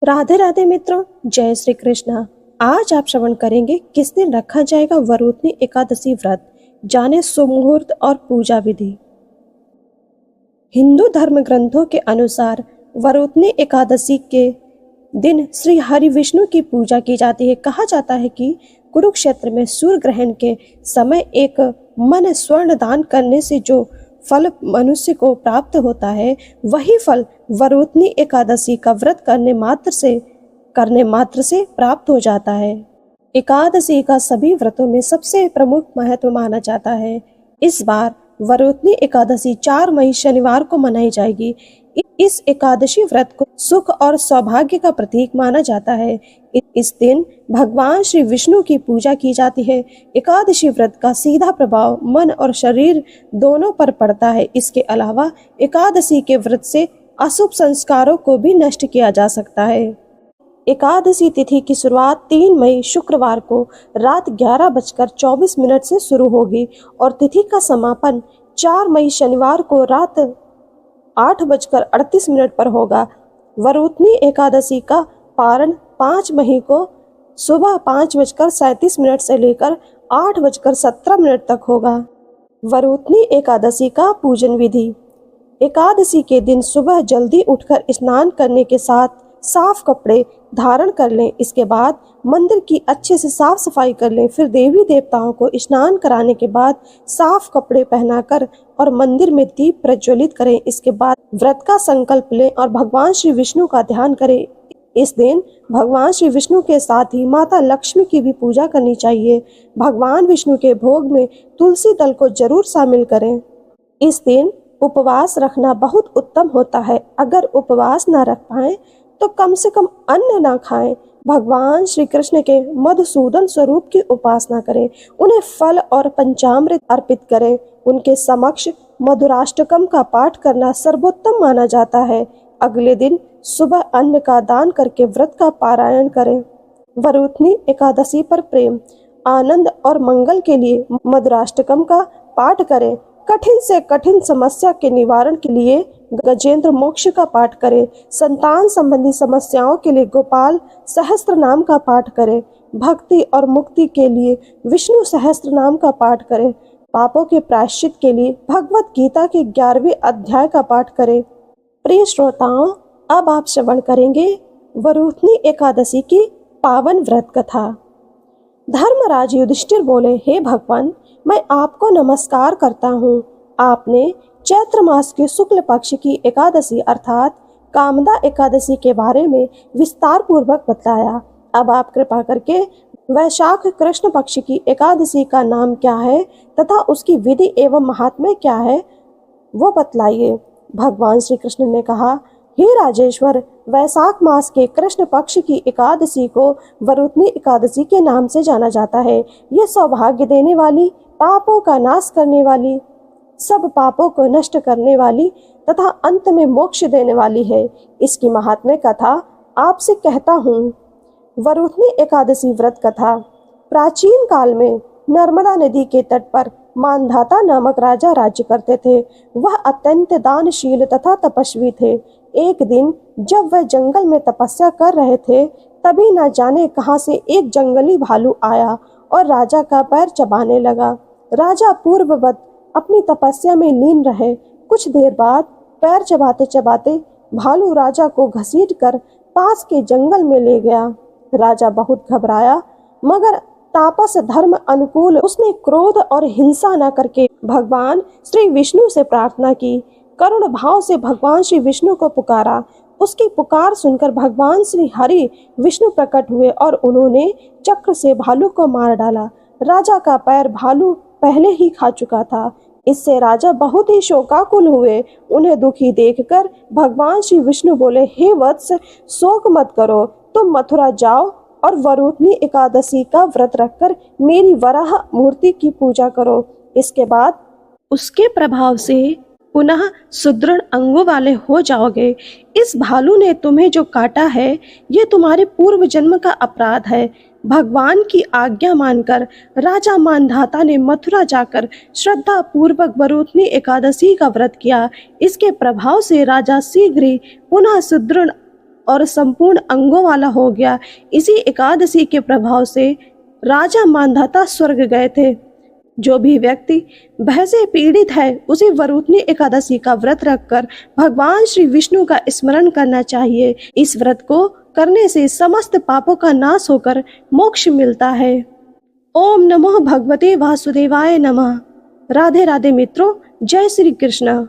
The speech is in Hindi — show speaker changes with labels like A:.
A: राधे राधे मित्रों, जय श्री कृष्णा। आज आप श्रवण करेंगे किस दिन रखा जाएगा वरुथनी एकादशी व्रत। जाने सुमुहूर्त और पूजा विधि। हिंदू धर्म ग्रंथों के अनुसार वरुथनी एकादशी के दिन श्री हरि विष्णु की पूजा की जाती है। कहा जाता है कि कुरुक्षेत्र में सूर्य ग्रहण के समय एक मन स्वर्ण दान करने से जो फल मनुष्य को प्राप्त होता है, वही फल वरुथनी एकादशी का व्रत करने मात्र से प्राप्त हो जाता है। एकादशी का सभी व्रतों में सबसे प्रमुख महत्व माना जाता है। इस बार वरुथनी एकादशी 4 मई शनिवार को मनाई जाएगी। इस एकादशी व्रत को सुख और सौभाग्य का प्रतीक माना जाता है। इस दिन भगवान श्री विष्णु की पूजा की जाती है। एकादशी व्रत का सीधा प्रभाव मन और शरीर दोनों पर पड़ता है। इसके अलावा एकादशी के व्रत से अशुभ संस्कारों को भी नष्ट किया जा सकता है। एकादशी तिथि की शुरुआत 3 मई शुक्रवार को रात 11:24 से शुरू होगी और तिथि का समापन 4 मई शनिवार को रात 8:38 पर होगा। वरुथनी एकादशी का पारण 5 मई को सुबह 5:37 से लेकर 8:17 तक होगा। वरुथनी एकादशी का पूजन विधि। एकादशी के दिन सुबह जल्दी उठकर स्नान करने के साथ साफ कपड़े धारण कर लें। इसके बाद मंदिर की अच्छे से साफ सफाई कर लें। फिर देवी देवताओं को स्नान कराने के बाद साफ कपड़े पहनाकर और मंदिर में दीप प्रज्वलित करें। इसके बाद व्रत का संकल्प लें और भगवान श्री विष्णु का ध्यान करें। इस दिन भगवान श्री विष्णु के साथ ही माता लक्ष्मी की भी पूजा करनी चाहिए। भगवान विष्णु के भोग में तुलसी दल को जरूर शामिल करें। इस दिन उपवास रखना बहुत उत्तम होता है। अगर उपवास न रख पाए तो कम से कम अन्न ना खाएं। भगवान श्री कृष्ण के मधुसूदन स्वरूप की उपासना करें। उन्हें फल और पंचामृत अर्पित करें। उनके समक्ष मधुराष्टकम का पाठ करना सर्वोत्तम माना जाता है। अगले दिन सुबह अन्न का दान करके व्रत का पारायण करें। वरुथनी एकादशी पर प्रेम, आनंद और मंगल के लिए मधुराष्टकम का पाठ करें। कठिन से कठिन समस्या के निवारण के लिए गजेंद्र मोक्ष का पाठ करें। संतान संबंधी समस्याओं के लिए गोपाल सहस्त्र नाम का पाठ करें। भक्ति और मुक्ति के लिए विष्णु सहस्त्र नाम का पाठ करें। पापों के प्रायश्चित के लिए भगवत गीता के 11वें अध्याय का पाठ करें। प्रिय श्रोताओं, अब आप श्रवण करेंगे वरुथनी एकादशी की पावन व्रत कथा। धर्मराज युधिष्ठिर बोले, हे भगवान, मैं आपको नमस्कार करता हूँ। आपने चैत्र मास के शुक्ल पक्ष की एकादशी अर्थात कामदा एकादशी के बारे में विस्तार पूर्वक बताया। अब आप कृपा करके वैशाख कृष्ण पक्ष की एकादशी का नाम क्या है तथा उसकी विधि एवं महात्म्य क्या है वो बतलाइए। भगवान श्री कृष्ण ने कहा, हे राजेश्वर, वैशाख मास के कृष्ण पक्ष की एकादशी को वरुथनी एकादशी के नाम से जाना जाता है। यह सौभाग्य देने वाली, पापों का नाश करने वाली, सब पापों को नष्ट करने वाली तथा अंत में मोक्ष देने वाली है। इसकी महात्म्य कथा आपसे कहता हूँ। वरुथनी एकादशी व्रत कथा। प्राचीन काल में नर्मदा नदी के तट पर मानधाता नामक राजा राज्य करते थे। वह अत्यंत दानशील तथा तपस्वी थे। एक दिन जब वह जंगल में तपस्या कर रहे थे, तभी न जाने कहां से एक जंगली भालू आया और राजा का पैर चबाने लगा। राजा पूर्ववत अपनी तपस्या में लीन रहे। कुछ देर बाद पैर चबाते चबाते भालू राजा को घसीट कर पास के जंगल में ले गया। राजा बहुत घबराया, मगर तापस धर्म अनुकूल उसने क्रोध और हिंसा न करके भगवान श्री विष्णु से प्रार्थना की। करुण भाव से भगवान श्री विष्णु को पुकारा। उसकी पुकार सुनकर भगवान श्री हरि विष्णु प्रकट हुए और उन्होंने चक्र से भालू को मार डाला। राजा का पैर भालू पहले ही खा चुका था। इससे राजा बहुत ही शोकाकुल हुए। उन्हें दुखी देखकर भगवान श्री विष्णु बोले, हे वत्स, शोक मत करो। तुम मथुरा जाओ और वरुथनी एकादशी का व्रत रखकर मेरी वराह मूर्ति की पूजा करो। इसके बाद उसके प्रभाव से पुनः सुदृढ़ अंगों वाले हो जाओगे। इस भालू ने तुम्हें जो काटा है, ये तुम्हारे पूर्व जन्म का अपराध है। भगवान की आज्ञा मानकर राजा मानधाता ने मथुरा जाकर श्रद्धा पूर्वक वरुथनी एकादशी का व्रत किया। इसके प्रभाव से राजा शीघ्र ही पुनः सुदृढ़ और संपूर्ण अंगों वाला हो गया। इसी एकादशी के प्रभाव से राजा मांधाता स्वर्ग गए थे। जो भी व्यक्ति भय से पीड़ित है उसे वरुथनी एकादशी का व्रत रखकर भगवान श्री विष्णु का स्मरण करना चाहिए। इस व्रत को करने से समस्त पापों का नाश होकर मोक्ष मिलता है। ओम नमो भगवते वासुदेवाय नमः। राधे राधे मित्रों, जय श्री कृष्ण।